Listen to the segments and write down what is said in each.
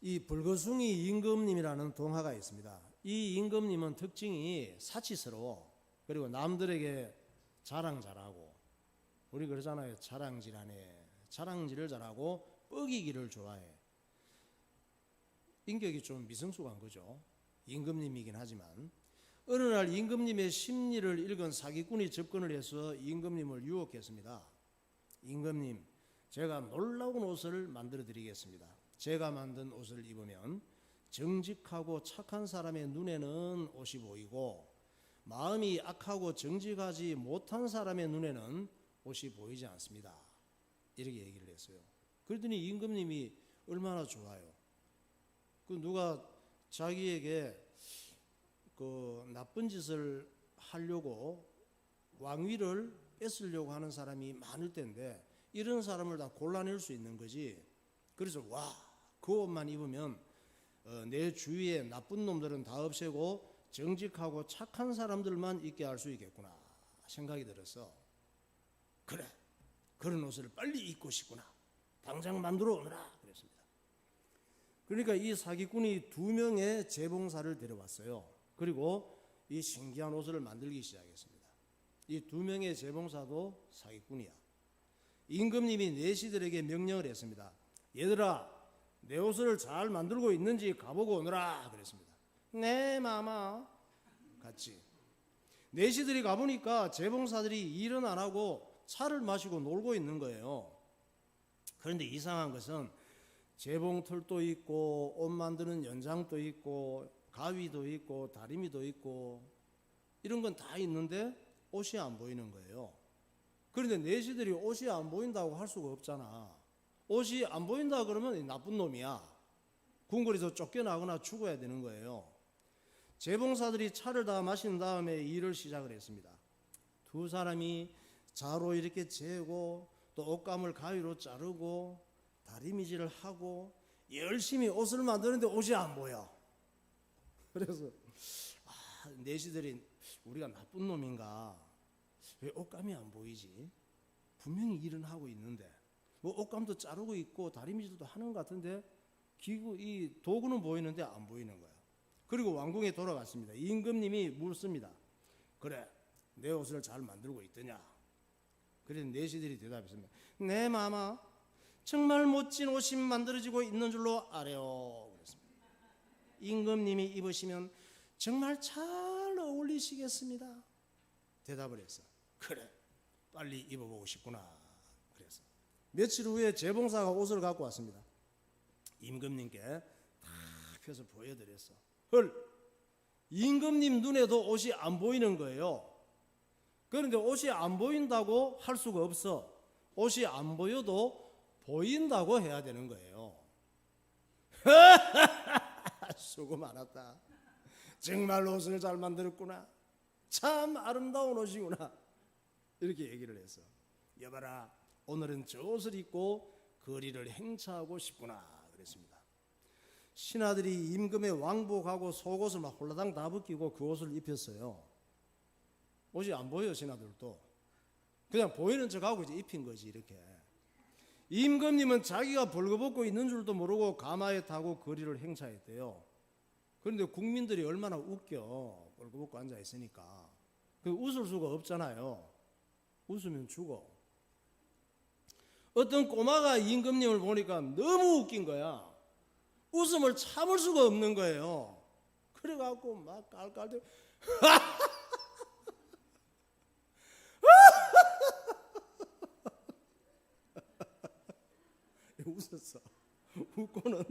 이 불거숭이 임금님이라는 동화가 있습니다. 이 임금님은 특징이 사치스러워. 그리고 남들에게 자랑 잘하고, 우리 그러잖아요. 자랑질하네. 자랑질을 잘하고 뻐기기를 좋아해. 인격이 좀 미성숙한 거죠. 임금님이긴 하지만. 어느 날 임금님의 심리를 읽은 사기꾼이 접근을 해서 임금님을 유혹했습니다. 임금님, 제가 놀라운 옷을 만들어 드리겠습니다. 제가 만든 옷을 입으면 정직하고 착한 사람의 눈에는 옷이 보이고, 마음이 악하고 정직하지 못한 사람의 눈에는 옷이 보이지 않습니다. 이렇게 얘기를 했어요. 그랬더니 임금님이 얼마나 좋아요. 그 누가 자기에게 그 나쁜 짓을 하려고 왕위를 뺏으려고 하는 사람이 많을 텐데, 이런 사람을 다 골라낼 수 있는 거지. 그래서 와, 그 옷만 입으면 내 주위에 나쁜 놈들은 다 없애고 정직하고 착한 사람들만 있게 할 수 있겠구나 생각이 들어서, 그래, 그런 옷을 빨리 입고 싶구나, 당장 만들어 오너라 그랬습니다. 그러니까 이 사기꾼이 2명의 재봉사를 데려왔어요. 그리고 이 신기한 옷을 만들기 시작했습니다. 이 2명의 재봉사도 사기꾼이야. 임금님이 내시들에게 명령을 했습니다. 얘들아, 내 옷을 잘 만들고 있는지 가보고 오너라 그랬습니다. 네 마마 같이. 내시들이 가보니까 재봉사들이 일은 안 하고 차를 마시고 놀고 있는 거예요. 그런데 이상한 것은 재봉틀도 있고 옷 만드는 연장도 있고 가위도 있고 다리미도 있고 이런 건 다 있는데 옷이 안 보이는 거예요. 그런데 내시들이 옷이 안 보인다고 할 수가 없잖아. 옷이 안 보인다 그러면 나쁜 놈이야. 궁궐에서 쫓겨나거나 죽어야 되는 거예요. 재봉사들이 차를 다 마신 다음에 일을 시작을 했습니다. 2 사람이 자로 이렇게 재고 또 옷감을 가위로 자르고 다리미질을 하고 열심히 옷을 만드는데 옷이 안 보여. 그래서 내시들이 우리가 나쁜 놈인가, 왜 옷감이 안 보이지? 분명히 일은 하고 있는데 뭐 옷감도 자르고 있고 다리미질도 하는 것 같은데 이 도구는 보이는데 안 보이는 거야. 그리고 왕궁에 돌아갔습니다. 임금님이 묻습니다. 그래, 내 옷을 잘 만들고 있더냐? 그래서 내시들이 대답했습니다. 네 마마, 정말 멋진 옷이 만들어지고 있는 줄로 아래요 그랬습니다. 임금님이 입으시면 정말 잘 어울리시겠습니다. 대답을 했어. 그래, 빨리 입어보고 싶구나 그래서 며칠 후에 재봉사가 옷을 갖고 왔습니다. 임금님께 다 펴서 보여드렸어. 헐, 임금님 눈에도 옷이 안 보이는 거예요. 그런데 옷이 안 보인다고 할 수가 없어. 옷이 안 보여도 보인다고 해야 되는 거예요. 수고 많았다. 정말 옷을 잘 만들었구나. 참 아름다운 옷이구나. 이렇게 얘기를 했어. 여봐라, 오늘은 저 옷을 입고 거리를 행차하고 싶구나 그랬습니다. 신하들이 임금의 왕복하고 속옷을 막 홀라당 다 벗기고 그 옷을 입혔어요. 옷이 안 보여. 신하들도 그냥 보이는 척하고 이제 입힌 거지. 이렇게 임금님은 자기가 벌거벗고 있는 줄도 모르고 가마에 타고 거리를 행차했대요. 그런데 국민들이 얼마나 웃겨. 벌거벗고 앉아 있으니까. 웃을 수가 없잖아요. 웃으면 죽어. 어떤 꼬마가 임금님을 보니까 너무 웃긴 거야. 웃음을 참을 수가 없는 거예요. 그래갖고 막 깔깔대고 웃었어. 웃고는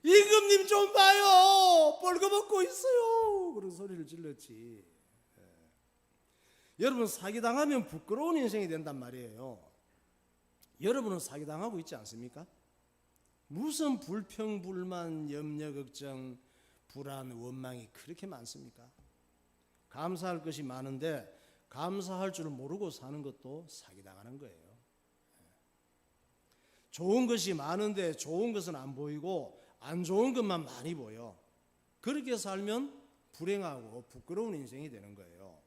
임금님 좀 봐요, 벌거벗고 있어요, 그런 소리를 질렀지. 여러분, 사기당하면 부끄러운 인생이 된단 말이에요. 여러분은 사기당하고 있지 않습니까? 무슨 불평, 불만, 염려, 걱정, 불안, 원망이 그렇게 많습니까? 감사할 것이 많은데 감사할 줄 모르고 사는 것도 사기당하는 거예요. 좋은 것이 많은데 좋은 것은 안 보이고 안 좋은 것만 많이 보여. 그렇게 살면 불행하고 부끄러운 인생이 되는 거예요.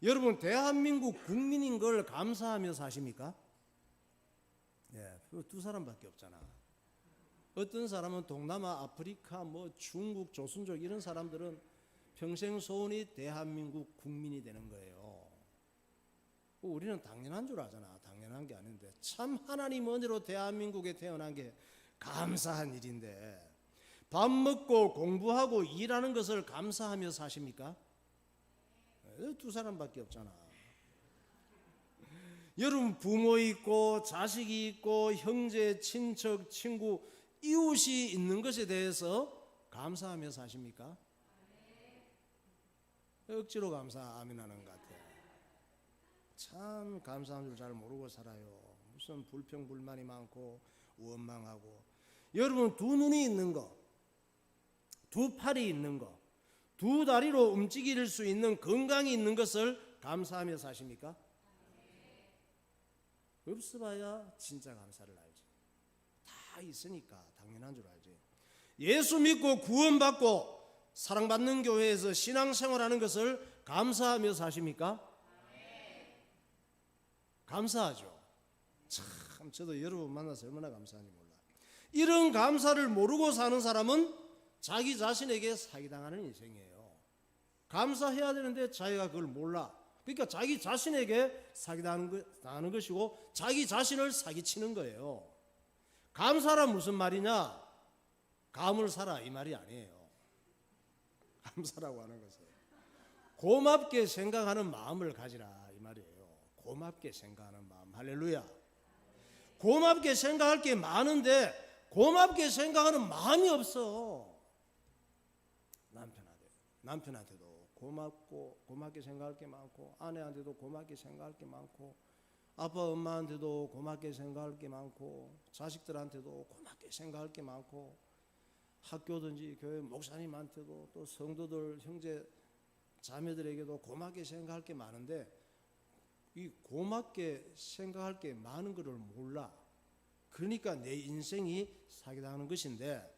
여러분, 대한민국 국민인 걸 감사하며 사십니까? 예, 그 2 사람밖에 없잖아. 어떤 사람은 동남아, 아프리카, 뭐 중국, 조선족 이런 사람들은 평생 소원이 대한민국 국민이 되는 거예요. 우리는 당연한 줄 아잖아. 당연한 게 아닌데 참 하나님 은혜로 대한민국에 태어난 게 감사한 일인데 밥 먹고 공부하고 일하는 것을 감사하며 사십니까? 두 사람밖에 없잖아. 여러분 부모 있고 자식이 있고 형제, 친척, 친구, 이웃이 있는 것에 대해서 감사하며 사십니까? 억지로 감사 아멘하는 것 같아요. 참 감사한 줄 잘 모르고 살아요. 무슨 불평불만이 많고 원망하고. 여러분 두 눈이 있는 거, 두 팔이 있는 거, 두 다리로 움직일 수 있는 건강이 있는 것을 감사하며 사십니까? 없어봐야 진짜 감사를 알지. 다 있으니까 당연한 줄 알지. 예수 믿고 구원받고 사랑받는 교회에서 신앙생활하는 것을 감사하며 사십니까? 감사하죠. 참 저도 여러분 만나서 얼마나 감사한지 몰라. 이런 감사를 모르고 사는 사람은 자기 자신에게 사기당하는 인생이에요. 감사해야 되는데 자기가 그걸 몰라. 그러니까 자기 자신에게 사기당하는 것이고 자기 자신을 사기치는 거예요. 감사란 무슨 말이냐? 감을 사라 이 말이 아니에요. 감사라고 하는 것은 고맙게 생각하는 마음을 가지라 이 말이에요. 고맙게 생각하는 마음. 할렐루야. 고맙게 생각할 게 많은데 고맙게 생각하는 마음이 없어. 남편한테도 고맙게 생각할 게 많고, 아내한테도 고맙게 생각할 게 많고, 아빠 엄마한테도 고맙게 생각할 게 많고, 자식들한테도 고맙게 생각할 게 많고, 학교든지 교회 목사님한테도 또 성도들 형제 자매들에게도 고맙게 생각할 게 많은데 이 고맙게 생각할 게 많은 것을 몰라. 그러니까 내 인생이 사기당하는 것인데,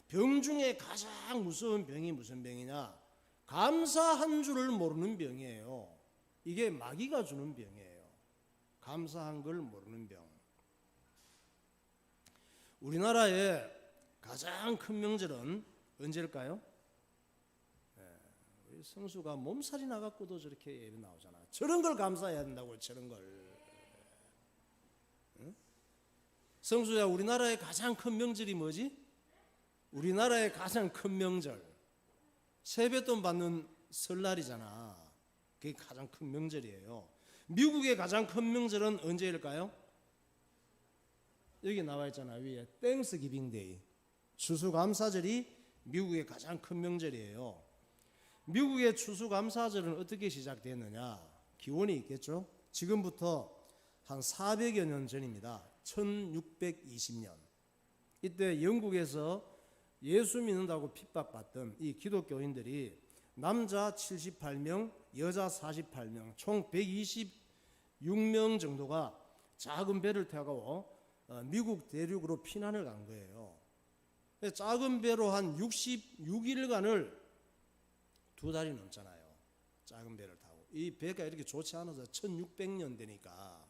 병 중에 가장 무서운 병이 무슨 병이냐? 감사한 줄을 모르는 병이에요. 이게 마귀가 주는 병이에요. 감사한 걸 모르는 병. 우리나라의 가장 큰 명절은 언제일까요? 우리 성수가 몸살이 나갖고도 저렇게 예배 나오잖아. 저런 걸 감사해야 된다고. 저런 걸. 응? 성수야, 우리나라의 가장 큰 명절이 뭐지? 우리나라의 가장 큰 명절, 세뱃돈 받는 설날이잖아. 그게 가장 큰 명절이에요. 미국의 가장 큰 명절은 언제일까요? 여기 나와 있잖아. 위에 땡스기빙 데이, 추수감사절이 미국의 가장 큰 명절이에요. 미국의 추수감사절은 어떻게 시작됐느냐? 기원이 있겠죠. 지금부터 한 400여 년 전입니다. 1620년. 이때 영국에서 예수 믿는다고 핍박받던 이 기독교인들이 남자 78명, 여자 48명, 총 126명 정도가 작은 배를 타고 미국 대륙으로 피난을 간 거예요. 작은 배로 한 66일간을 2달이 넘잖아요. 작은 배를 타고. 이 배가 이렇게 좋지 않아서 1600년 되니까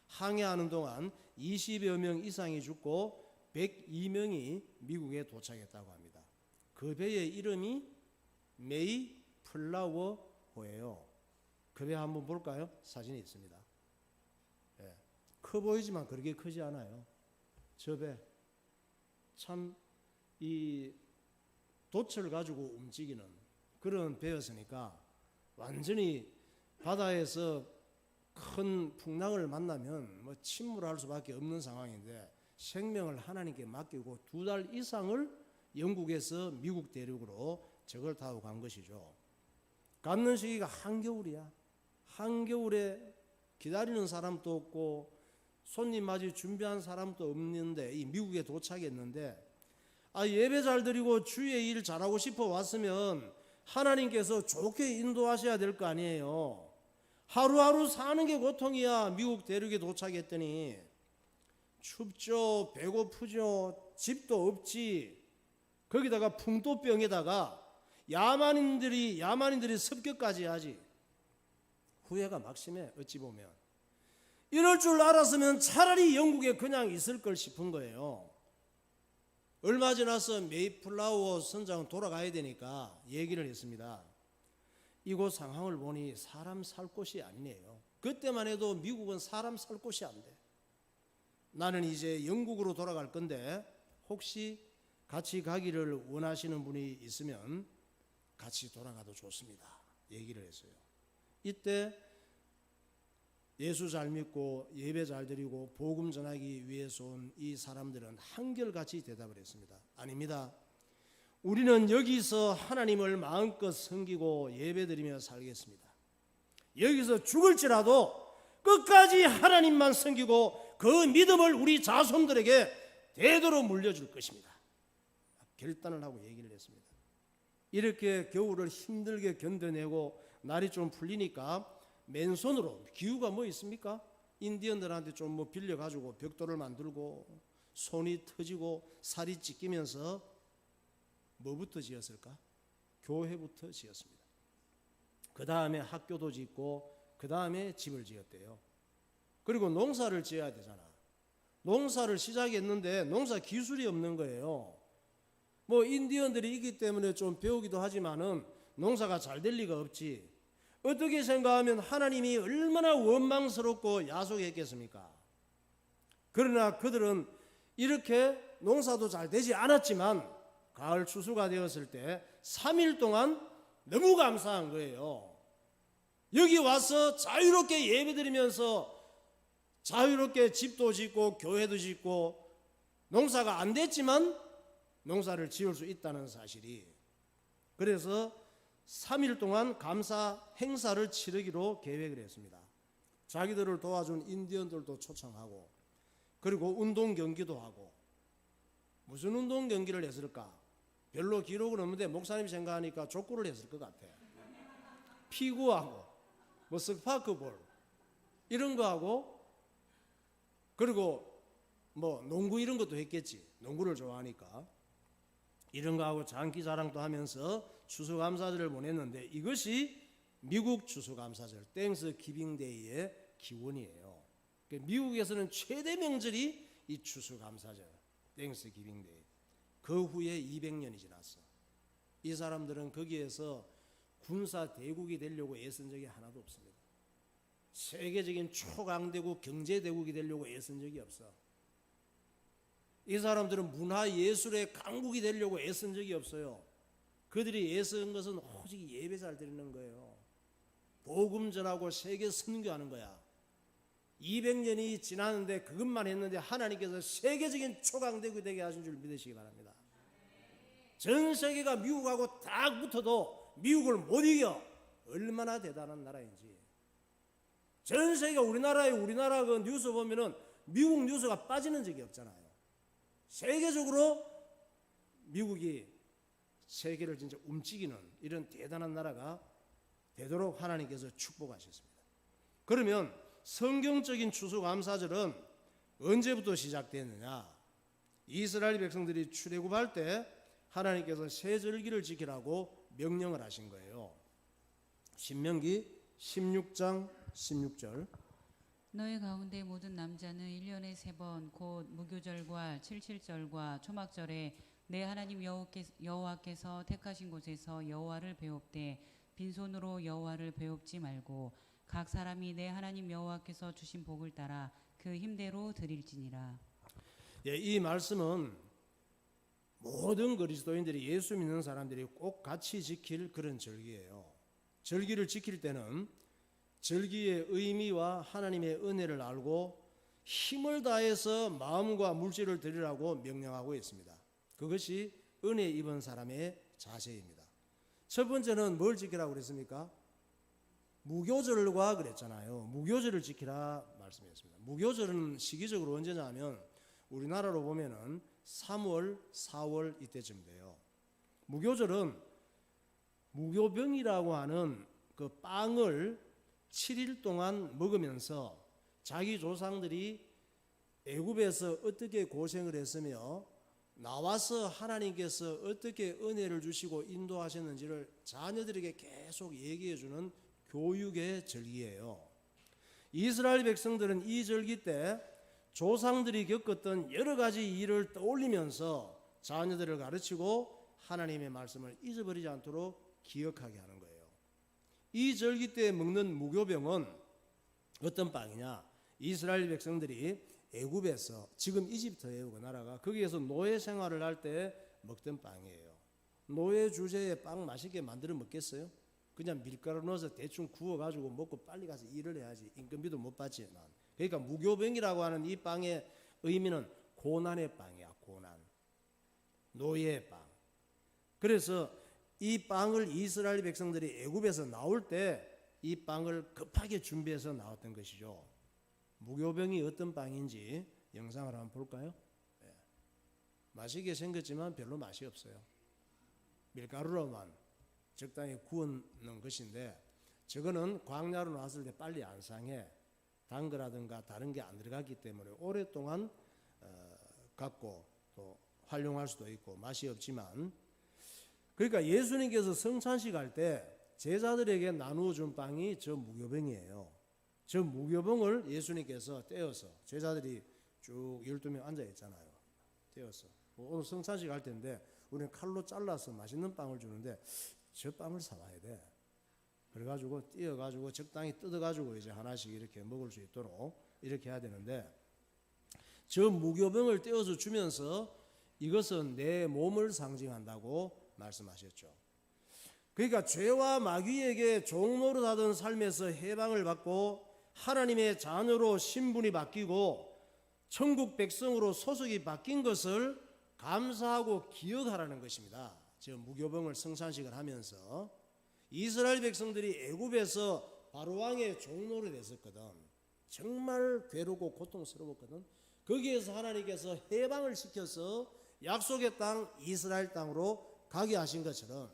항해하는 동안 20여 명 이상이 죽고 102명이 미국에 도착했다고 합니다. 그 배의 이름이 메이플라워호예요. 그 배 한번 볼까요? 사진이 있습니다. 예. 커 보이지만 그렇게 크지 않아요. 저 배 참 이 돛을 가지고 움직이는 그런 배였으니까 완전히 바다에서 큰 풍랑을 만나면 뭐 침몰할 수밖에 없는 상황인데 생명을 하나님께 맡기고 2달 이상을 영국에서 미국 대륙으로 저걸 타고 간 것이죠. 갔는 시기가 한겨울이야. 한겨울에 기다리는 사람도 없고 손님 맞이 준비한 사람도 없는데 이 미국에 도착했는데 예배 잘 드리고 주의 일 잘하고 싶어 왔으면 하나님께서 좋게 인도하셔야 될 거 아니에요. 하루하루 사는 게 고통이야. 미국 대륙에 도착했더니 춥죠, 배고프죠, 집도 없지. 거기다가 풍토병에다가 야만인들이 습격까지 하지. 후회가 막심해. 어찌 보면 이럴 줄 알았으면 차라리 영국에 그냥 있을 걸 싶은 거예요. 얼마 지나서 메이플라워 선장은 돌아가야 되니까 얘기를 했습니다. 이곳 상황을 보니 사람 살 곳이 아니네요. 그때만 해도 미국은 사람 살 곳이 안 돼. 나는 이제 영국으로 돌아갈 건데 혹시 같이 가기를 원하시는 분이 있으면 같이 돌아가도 좋습니다. 얘기를 했어요. 이때 예수 잘 믿고 예배 잘 드리고 복음 전하기 위해서 온 이 사람들은 한결같이 대답을 했습니다. 아닙니다. 우리는 여기서 하나님을 마음껏 섬기고 예배 드리며 살겠습니다. 여기서 죽을지라도 끝까지 하나님만 섬기고 그 믿음을 우리 자손들에게 대대로 물려줄 것입니다. 결단을 하고 얘기를 했습니다. 이렇게 겨울을 힘들게 견뎌내고 날이 좀 풀리니까 맨손으로, 기후가 뭐 있습니까? 인디언들한테 좀 뭐 빌려가지고 벽돌을 만들고 손이 터지고 살이 찢기면서 뭐부터 지었을까? 교회부터 지었습니다. 그 다음에 학교도 짓고 그 다음에 집을 지었대요. 그리고 농사를 지어야 되잖아. 농사를 시작했는데 농사 기술이 없는 거예요. 뭐 인디언들이 있기 때문에 좀 배우기도 하지만은 농사가 잘 될 리가 없지. 어떻게 생각하면 하나님이 얼마나 원망스럽고 야속했겠습니까? 그러나 그들은 이렇게 농사도 잘 되지 않았지만 가을 추수가 되었을 때 3일 동안 너무 감사한 거예요. 여기 와서 자유롭게 예배드리면서 자유롭게 집도 짓고 교회도 짓고 농사가 안 됐지만 농사를 지을 수 있다는 사실이. 그래서 3일 동안 감사 행사를 치르기로 계획을 했습니다. 자기들을 도와준 인디언들도 초청하고 그리고 운동 경기도 하고. 무슨 운동 경기를 했을까? 별로 기록은 없는데 목사님이 생각하니까 족구를 했을 것 같아. 피구하고 뭐 스파크볼 이런 거 하고 그리고 뭐 농구 이런 것도 했겠지. 농구를 좋아하니까. 이런 거 하고 장기자랑도 하면서 추수감사절을 보냈는데 이것이 미국 추수감사절 땡스 기빙데이의 기원이에요. 미국에서는 최대 명절이 이 추수감사절 땡스 기빙데이. 그 후에 200년이 지났어. 이 사람들은 거기에서 군사 대국이 되려고 애쓴 적이 하나도 없습니다. 세계적인 초강대국 경제대국이 되려고 애쓴 적이 없어. 이 사람들은 문화예술의 강국이 되려고 애쓴 적이 없어요. 그들이 애쓴 것은 오직 예배 잘 드리는 거예요. 복음 전하고 세계 선교하는 거야. 200년이 지났는데 그것만 했는데 하나님께서 세계적인 초강대국이 되게 하신 줄 믿으시기 바랍니다. 전 세계가 미국하고 딱 붙어도 미국을 못 이겨. 얼마나 대단한 나라인지. 전 세계가 우리나라 그 뉴스 보면은 미국 뉴스가 빠지는 적이 없잖아요. 세계적으로 미국이 세계를 진짜 움직이는 이런 대단한 나라가 되도록 하나님께서 축복하셨습니다. 그러면 성경적인 추수감사절은 언제부터 시작됐느냐? 이스라엘 백성들이 출애굽할 때 하나님께서 새 절기를 지키라고 명령을 하신 거예요. 신명기 16장 16절. 너희 가운데 모든 남자는 1년에 3번 곧 무교절과 칠칠절과 초막절에 내 하나님 여호와께서 택하신 곳에서 여호와를 배웁되 빈손으로 여호와를 배웁지 말고 각 사람이 내 하나님 여호와께서 주신 복을 따라 그 힘대로 드릴지니라. 예, 이 말씀은 모든 그리스도인들이 예수 믿는 사람들이 꼭 같이 지킬 그런 절기예요. 절기를 지킬 때는 절기의 의미와 하나님의 은혜를 알고 힘을 다해서 마음과 물질을 드리라고 명령하고 있습니다. 그것이 은혜 입은 사람의 자세입니다. 첫 번째는 뭘 지키라고 그랬습니까? 무교절과 그랬잖아요. 무교절을 지키라 말씀했습니다. 무교절은 시기적으로 언제냐 하면 우리나라로 보면은 3월, 4월 이때쯤 돼요. 무교절은 무교병이라고 하는 그 빵을 7일 동안 먹으면서 자기 조상들이 애굽에서 어떻게 고생을 했으며 나와서 하나님께서 어떻게 은혜를 주시고 인도하셨는지를 자녀들에게 계속 얘기해 주는 교육의 절기예요. 이스라엘 백성들은 이 절기 때 조상들이 겪었던 여러 가지 일을 떠올리면서 자녀들을 가르치고 하나님의 말씀을 잊어버리지 않도록 기억하게 하는 거예요. 이 절기 때 먹는 무교병은 어떤 빵이냐? 이스라엘 백성들이 애굽에서, 지금 이집트예요, 그 나라가, 거기에서 노예 생활을 할 때 먹던 빵이에요. 노예 주제에 빵 맛있게 만들어 먹겠어요? 그냥 밀가루 넣어서 대충 구워가지고 먹고 빨리 가서 일을 해야지 인건비도 못 받지. 그러니까 무교병이라고 하는 이 빵의 의미는 고난의 빵이야. 고난, 노예의 빵. 그래서 이 빵을 이스라엘 백성들이 애굽에서 나올 때 이 빵을 급하게 준비해서 나왔던 것이죠. 무교병이 어떤 빵인지 영상을 한번 볼까요? 네. 맛있게 생겼지만 별로 맛이 없어요. 밀가루로만 적당히 구워놓은 것인데, 저거는 광야로 나왔을 때 빨리 안 상해. 단 거라든가 다른 게 안 들어갔기 때문에 오랫동안 갖고 또 활용할 수도 있고 맛이 없지만, 그러니까 예수님께서 성찬식 할 때 제자들에게 나누어 준 빵이 저 무교병이에요. 저 무교병을 예수님께서 떼어서, 제자들이 쭉 12명 앉아 있잖아요. 떼어서 오늘 성찬식 할 텐데 우리는 칼로 잘라서 맛있는 빵을 주는데 저 빵을 사와야 돼. 그래가지고 띄어가지고 적당히 뜯어가지고 이제 하나씩 이렇게 먹을 수 있도록 이렇게 해야 되는데, 저 무교병을 떼어서 주면서 이것은 내 몸을 상징한다고 말씀하셨죠. 그러니까 죄와 마귀에게 종노릇하던 삶에서 해방을 받고 하나님의 자녀로 신분이 바뀌고 천국 백성으로 소속이 바뀐 것을 감사하고 기억하라는 것입니다. 저 무교병을 성찬식을 하면서 이스라엘 백성들이 애굽에서 바로왕의 종노릇 했었거든. 정말 괴롭고 고통스러웠거든. 거기에서 하나님께서 해방을 시켜서 약속의 땅 이스라엘 땅으로 가게 하신 것처럼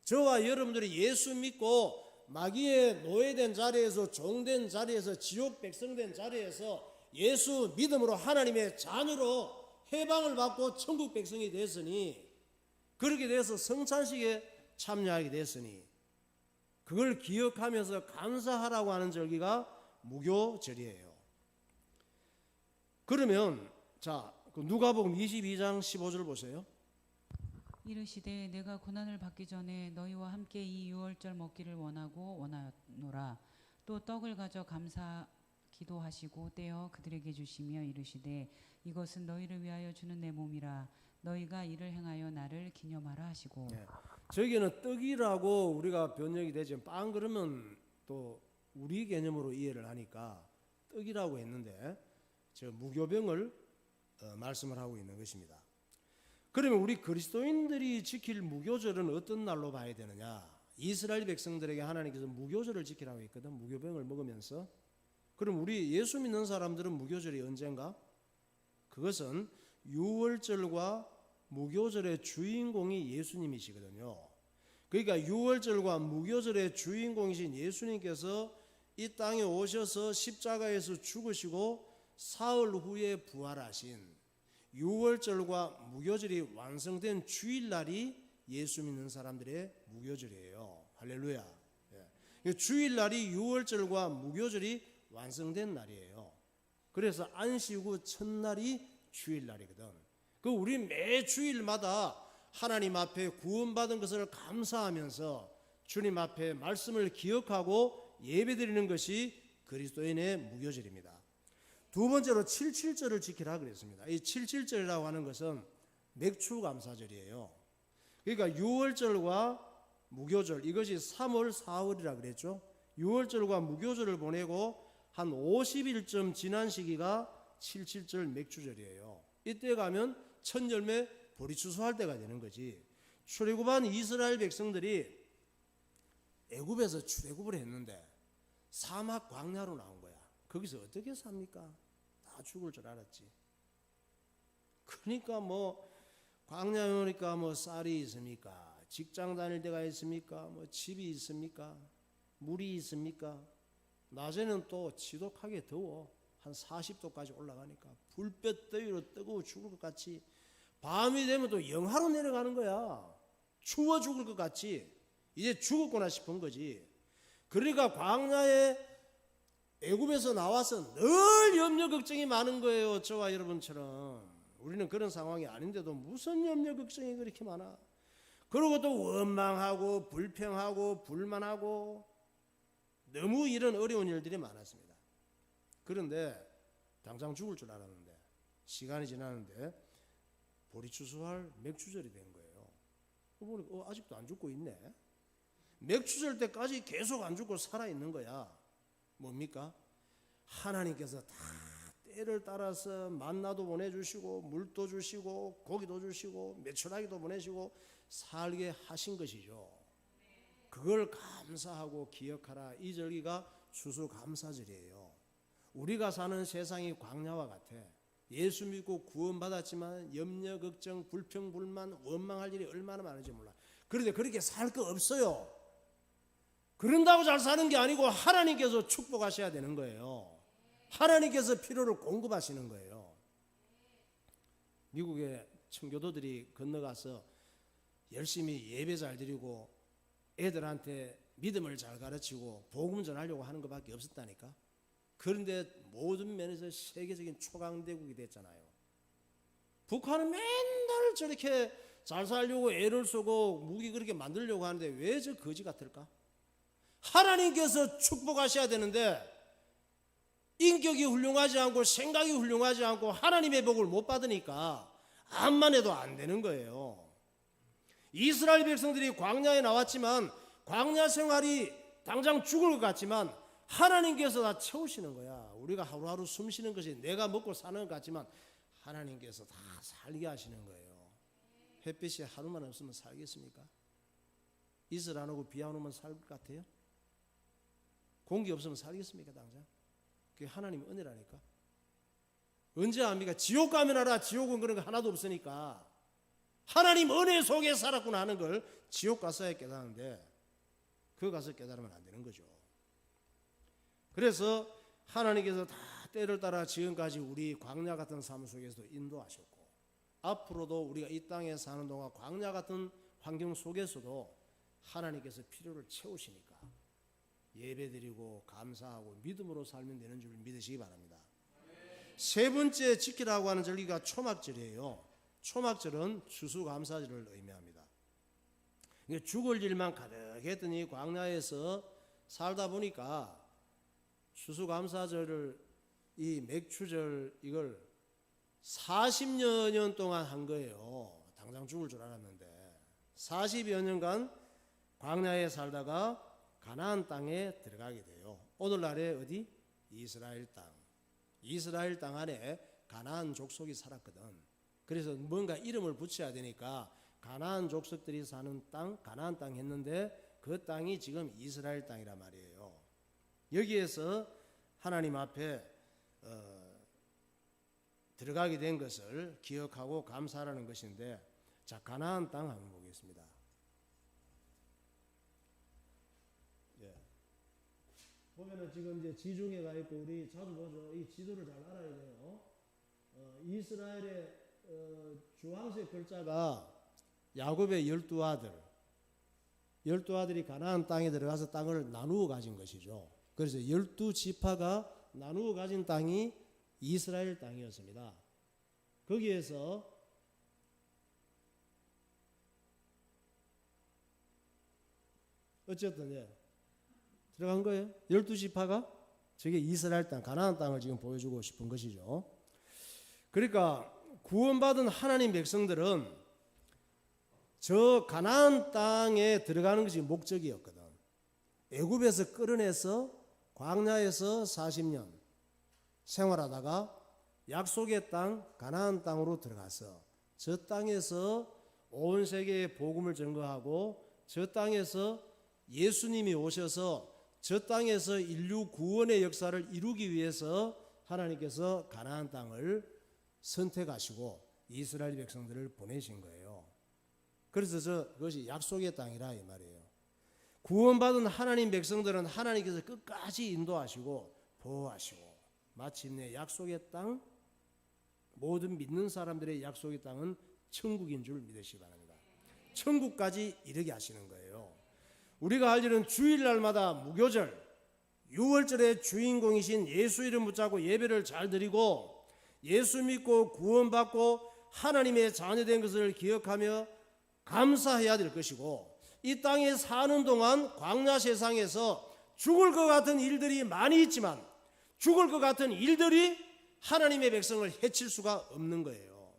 저와 여러분들이 예수 믿고 마귀의 노예된 자리에서, 종된 자리에서, 지옥 백성된 자리에서 예수 믿음으로 하나님의 자녀로 해방을 받고 천국 백성이 됐으니, 그렇게 돼서 성찬식에 참여하게 됐으니 그걸 기억하면서 감사하라고 하는 절기가 무교절이에요. 그러면 자, 누가복음 22장 15절 보세요. 이르시되 내가 고난을 받기 전에 너희와 함께 이 유월절 먹기를 원하노라. 또 떡을 가져 감사 기도하시고 떼어 그들에게 주시며 이르시되 이것은 너희를 위하여 주는 내 몸이라. 너희가 이를 행하여 나를 기념하라 하시고. 네. 저기는 떡이라고 우리가 번역이 되지만 빵 그러면 또 우리 개념으로 이해를 하니까 떡이라고 했는데 저 무교병을 말씀을 하고 있는 것입니다. 그러면 우리 그리스도인들이 지킬 무교절은 어떤 날로 봐야 되느냐? 이스라엘 백성들에게 하나님께서 무교절을 지키라고 했거든. 무교병을 먹으면서. 그럼 우리 예수 믿는 사람들은 무교절이 언젠가? 그것은 유월절과 무교절의 주인공이 예수님이시거든요. 그러니까 유월절과 무교절의 주인공이신 예수님께서 이 땅에 오셔서 십자가에서 죽으시고 사흘 후에 부활하신 유월절과 무교절이 완성된 주일날이 예수 믿는 사람들의 무교절이에요. 할렐루야. 예. 주일날이 유월절과 무교절이 완성된 날이에요. 그래서 안식 후 첫날이 주일날이거든. 그 우리 매 주일마다 하나님 앞에 구원받은 것을 감사하면서 주님 앞에 말씀을 기억하고 예배드리는 것이 그리스도인의 무교절입니다. 두 번째로 77절을 지키라 그랬습니다. 이 77절이라고 하는 것은 맥주 감사절이에요. 그러니까 유월절과 무교절, 이것이 3월 4월이라 그랬죠. 유월절과 무교절을 보내고 한 50일쯤 지난 시기가 77절 맥주절이에요. 이때 가면 첫 열매 보리 추수할 때가 되는 거지. 출애굽한 이스라엘 백성들이 애굽에서 출애굽을 했는데 사막 광야로 나온 거야. 거기서 어떻게 삽니까? 다 죽을 줄 알았지. 그러니까 뭐 광야에 오니까 뭐 쌀이 있습니까? 직장 다닐 데가 있습니까? 뭐 집이 있습니까? 물이 있습니까? 낮에는 또 지독하게 더워. 한 40도까지 올라가니까 불볕 더위로 뜨거워 죽을 것 같이, 밤이 되면 또 영하로 내려가는 거야. 추워 죽을 것 같이. 이제 죽었구나 싶은 거지. 그러니까 광야에 애굽에서 나와서 늘 염려 걱정이 많은 거예요. 저와 여러분처럼. 우리는 그런 상황이 아닌데도 무슨 염려 걱정이 그렇게 많아? 그리고 또 원망하고 불평하고 불만하고 너무 이런 어려운 일들이 많았습니다. 그런데 당장 죽을 줄 알았는데 시간이 지나는데 보리추수할 맥추절이 된 거예요. 보니까 아직도 안 죽고 있네. 맥추절 때까지 계속 안 죽고 살아있는 거야. 뭡니까? 하나님께서 다 때를 따라서 만나도 보내주시고 물도 주시고 고기도 주시고 메추라기도 보내시고 살게 하신 것이죠. 그걸 감사하고 기억하라. 이 절기가 추수감사절이에요. 우리가 사는 세상이 광야와 같아. 예수 믿고 구원받았지만 염려, 걱정, 불평, 불만, 원망할 일이 얼마나 많은지 몰라. 그런데 그렇게 살 거 없어요. 그런다고 잘 사는 게 아니고 하나님께서 축복하셔야 되는 거예요. 하나님께서 필요를 공급하시는 거예요. 미국의 청교도들이 건너가서 열심히 예배 잘 드리고 애들한테 믿음을 잘 가르치고 복음 전하려고 하는 것밖에 없었다니까. 그런데 모든 면에서 세계적인 초강대국이 됐잖아요. 북한은 맨날 저렇게 잘 살려고 애를 쓰고 무기 그렇게 만들려고 하는데 왜 저 거지 같을까? 하나님께서 축복하셔야 되는데 인격이 훌륭하지 않고 생각이 훌륭하지 않고 하나님의 복을 못 받으니까 암만 해도 안 되는 거예요. 이스라엘 백성들이 광야에 나왔지만 광야 생활이 당장 죽을 것 같지만 하나님께서 다 채우시는 거야. 우리가 하루하루 숨 쉬는 것이 내가 먹고 사는 것 같지만 하나님께서 다 살게 하시는 거예요. 햇빛이 하루만 없으면 살겠습니까? 이슬 안 오고 비 안 오면 살 것 같아요? 공기 없으면 살겠습니까 당장? 그게 하나님의 은혜라니까. 언제 압니까? 지옥 가면 알아. 지옥은 그런 거 하나도 없으니까. 하나님 은혜 속에 살았구나 하는 걸 지옥 가서야 깨닫는데 그 가서 깨달으면 안 되는 거죠. 그래서 하나님께서 다 때를 따라 지금까지 우리 광야 같은 삶 속에서도 인도하셨고 앞으로도 우리가 이 땅에 사는 동안 광야 같은 환경 속에서도 하나님께서 필요를 채우시니까 예배드리고 감사하고 믿음으로 살면 되는 줄 믿으시기 바랍니다. 세 번째 지키라고 하는 절기가 초막절이에요. 초막절은 추수감사절을 의미합니다. 죽을 일만 가득했더니 광야에서 살다 보니까 추수감사절을 이 맥추절 이걸 40여 년 동안 한 거예요. 당장 죽을 줄 알았는데 40여 년간 광야에 살다가 가나안 땅에 들어가게 돼요. 오늘날에 어디? 이스라엘 땅. 이스라엘 땅 안에 가나안 족속이 살았거든. 그래서 뭔가 이름을 붙여야 되니까 가나안 족속들이 사는 땅, 가나안 땅 했는데 그 땅이 지금 이스라엘 땅이란 말이에요. 여기에서 하나님 앞에 들어가게 된 것을 기억하고 감사하라는 것인데, 자, 가나안 땅 한번 보겠습니다. 보면은 지금 이제 지중해 가 있고 우리 자주 보죠. 이 지도를 잘 알아야 돼요. 이스라엘의 주황색 글자가 야곱의 12아들. 12아들이 가나안 땅에 들어가서 땅을 나누어 가진 것이죠. 그래서 12지파가 나누어 가진 땅이 이스라엘 땅이었습니다. 거기에서 어쨌든 들어간 거예요. 12지파가 저게 이스라엘 땅, 가나안 땅을 지금 보여주고 싶은 것이죠. 그러니까 구원받은 하나님 백성들은 저 가나안 땅에 들어가는 것이 목적이었거든. 애굽에서 끌어내서 광야에서 40년 생활하다가 약속의 땅 가나안 땅으로 들어가서 저 땅에서 온 세계에 복음을 전거하고 저 땅에서 예수님이 오셔서 저 땅에서 인류 구원의 역사를 이루기 위해서 하나님께서 가나안 땅을 선택하시고 이스라엘 백성들을 보내신 거예요. 그래서 그것이 약속의 땅이라 이 말이에요. 구원받은 하나님 백성들은 하나님께서 끝까지 인도하시고 보호하시고 마침내 약속의 땅, 모든 믿는 사람들의 약속의 땅은 천국인 줄 믿으시기 바랍니다. 천국까지 이르게 하시는 거예요. 우리가 할 일은 주일날마다 무교절, 유월절의 주인공이신 예수 이름 붙잡고 예배를 잘 드리고 예수 믿고 구원받고 하나님의 자녀된 것을 기억하며 감사해야 될 것이고, 이 땅에 사는 동안 광야 세상에서 죽을 것 같은 일들이 많이 있지만 죽을 것 같은 일들이 하나님의 백성을 해칠 수가 없는 거예요.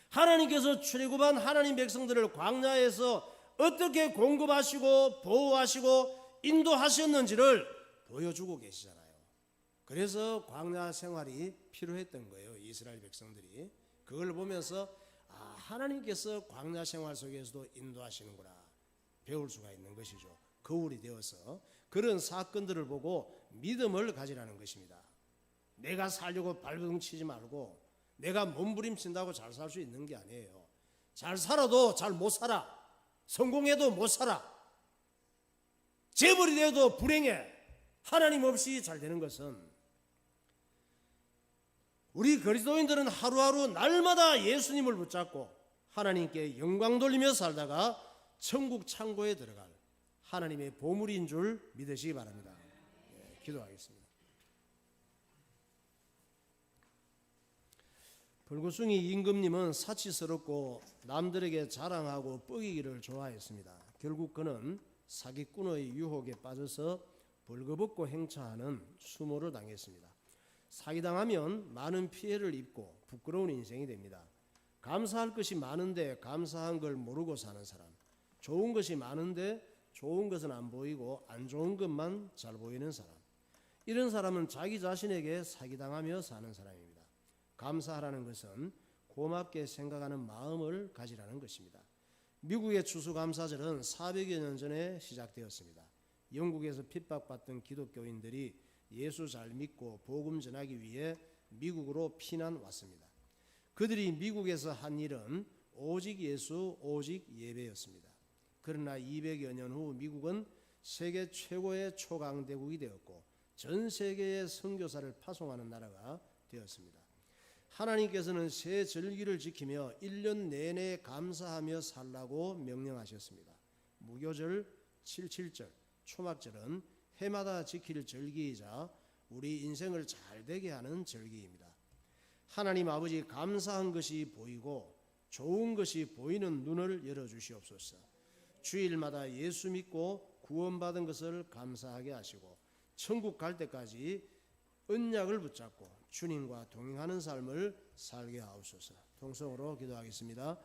하나님께서 출애굽한 하나님 백성들을 광야에서 어떻게 공급하시고 보호하시고 인도하셨는지를 보여주고 계시잖아요. 그래서 광야 생활이 필요했던 거예요. 이스라엘 백성들이 그걸 보면서 하나님께서 광야 생활 속에서도 인도하시는구나 배울 수가 있는 것이죠. 거울이 되어서 그런 사건들을 보고 믿음을 가지라는 것입니다. 내가 살려고 발버둥 치지 말고 내가 몸부림친다고 잘 살 수 있는 게 아니에요. 잘 살아도 잘 못 살아. 성공해도 못 살아. 재벌이 되어도 불행해. 하나님 없이 잘 되는 것은, 우리 그리스도인들은 하루하루 날마다 예수님을 붙잡고 하나님께 영광 돌리며 살다가 천국 창고에 들어갈 하나님의 보물인 줄 믿으시기 바랍니다. 기도하겠습니다. 불구숭이 임금님은 사치스럽고 남들에게 자랑하고 뻐기기를 좋아했습니다. 결국 그는 사기꾼의 유혹에 빠져서 벌거벗고 행차하는 수모를 당했습니다. 사기당하면 많은 피해를 입고 부끄러운 인생이 됩니다. 감사할 것이 많은데 감사한 걸 모르고 사는 사람, 좋은 것이 많은데 좋은 것은 안 보이고 안 좋은 것만 잘 보이는 사람, 이런 사람은 자기 자신에게 사기당하며 사는 사람입니다. 감사하라는 것은 고맙게 생각하는 마음을 가지라는 것입니다. 미국의 추수감사절은 400여 년 전에 시작되었습니다. 영국에서 핍박받던 기독교인들이 예수 잘 믿고 복음 전하기 위해 미국으로 피난 왔습니다. 그들이 미국에서 한 일은 오직 예수, 오직 예배였습니다. 그러나 200여 년 후 미국은 세계 최고의 초강대국이 되었고 전 세계에 선교사를 파송하는 나라가 되었습니다. 하나님께서는 새 절기를 지키며 1년 내내 감사하며 살라고 명령하셨습니다. 무교절, 77절, 초막절은 해마다 지킬 절기이자 우리 인생을 잘 되게 하는 절기입니다. 하나님 아버지, 감사한 것이 보이고 좋은 것이 보이는 눈을 열어주시옵소서. 주일마다 예수 믿고 구원받은 것을 감사하게 하시고 천국 갈 때까지 언약을 붙잡고 주님과 동행하는 삶을 살게 하옵소서. 통성으로 기도하겠습니다.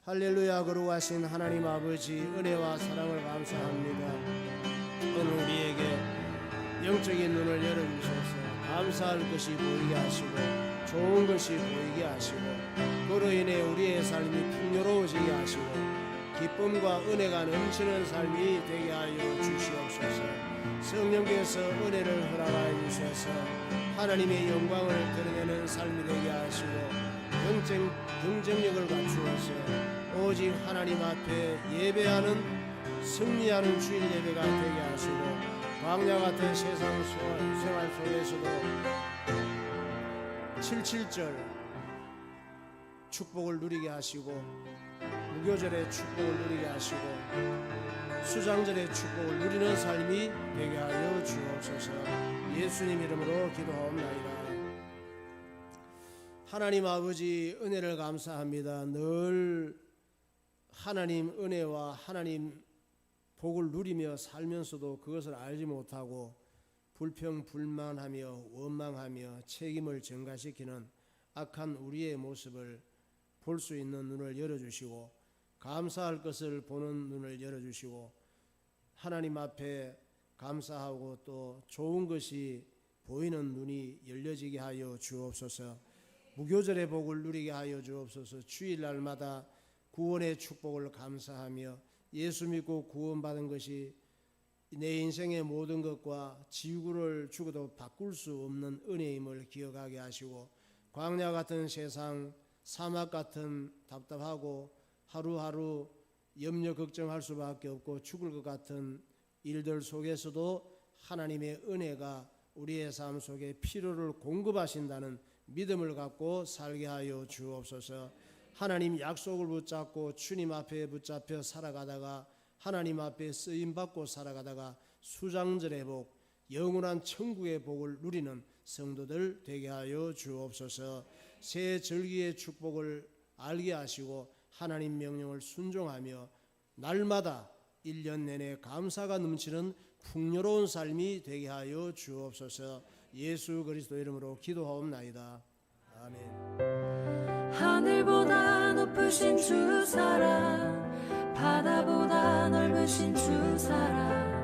할렐루야. 거룩하신 하나님 아버지, 은혜와 사랑을 감사합니다. 오늘 우리에게 영적인 눈을 열어주셔서 감사할 것이 보이게 하시고 좋은 것이 보이게 하시고 그로 인해 우리의 삶이 풍요로워지게 하시고 기쁨과 은혜가 넘치는 삶이 되게 하여 주시옵소서. 성령께서 은혜를 허락하여 주셔서 하나님의 영광을 드러내는 삶이 되게 하시고 경쟁력을 갖추어서 오직 하나님 앞에 예배하는 승리하는 주일 예배가 되게 하시고 광야 같은 세상 생활 속에서도 77절 축복을 누리게 하시고 무교절의 축복을 누리게 하시고 수장절의 축복을 누리는 삶이 되게 하여 주옵소서. 예수님 이름으로 기도하옵나이다. 하나님 아버지, 은혜를 감사합니다. 늘 하나님 은혜와 하나님 복을 누리며 살면서도 그것을 알지 못하고 불평 불만하며 원망하며 책임을 전가시키는 악한 우리의 모습을 볼 수 있는 눈을 열어주시고 감사할 것을 보는 눈을 열어주시고 하나님 앞에 감사하고 또 좋은 것이 보이는 눈이 열려지게 하여 주옵소서. 무교절의 복을 누리게 하여 주옵소서. 주일날마다 구원의 축복을 감사하며 예수 믿고 구원받은 것이 내 인생의 모든 것과 지구를 죽어도 바꿀 수 없는 은혜임을 기억하게 하시고 광야 같은 세상, 사막 같은 답답하고 하루하루 염려 걱정할 수밖에 없고 죽을 것 같은 일들 속에서도 하나님의 은혜가 우리의 삶 속에 필요를 공급하신다는 믿음을 갖고 살게 하여 주옵소서. 하나님 약속을 붙잡고 주님 앞에 붙잡혀 살아가다가 하나님 앞에 쓰임받고 살아가다가 수장절의 복, 영원한 천국의 복을 누리는 성도들 되게 하여 주옵소서. 새 절기의 축복을 알게 하시고 하나님 명령을 순종하며 날마다 1년 내내 감사가 넘치는 풍요로운 삶이 되게 하여 주옵소서. 예수 그리스도 이름으로 기도하옵나이다. 아멘. 하늘보다 높으신 주 사랑, 바다보다 넓으신 주 사랑,